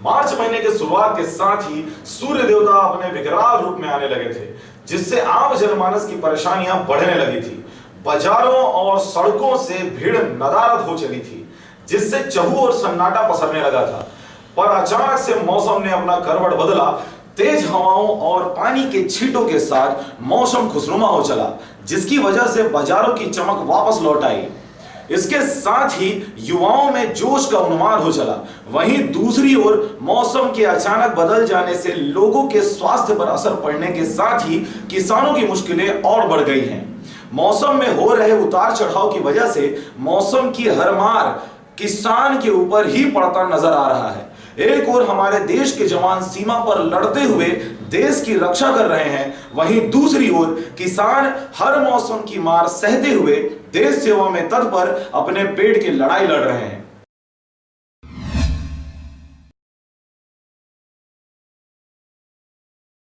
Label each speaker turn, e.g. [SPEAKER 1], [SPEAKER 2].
[SPEAKER 1] मार्च महीने के शुरुआत के साथ ही सूर्य देवता अपने विकराल रूप में आने लगे थे, जिससे आम जनमानस की परेशानियां बढ़ने लगी थी। बाजारों और सड़कों से भीड़ नदारद हो चली थी, जिससे चहू और सन्नाटा पसरने लगा था। पर अचानक से मौसम ने अपना करवट बदला। तेज हवाओं और पानी के छींटों के साथ मौसम खुशनुमा हो चला, जिसकी वजह से बाजारों की चमक वापस लौट आई। इसके साथ ही युवाओं में जोश का उन्माद हो चला। वहीं दूसरी ओर मौसम के अचानक बदल जाने से लोगों के स्वास्थ्य पर असर पड़ने के साथ ही किसानों की मुश्किलें और बढ़ गई हैं। मौसम में हो रहे उतार चढ़ाव की वजह से मौसम की हर मार किसान के ऊपर ही पड़ता नजर आ रहा है। एक ओर हमारे देश के जवान सीमा पर लड़ते हुए देश की रक्षा कर रहे हैं, वहीं दूसरी ओर किसान हर मौसम की मार सहते हुए देश सेवा में तत्पर अपने पेट की लड़ाई लड़ रहे हैं।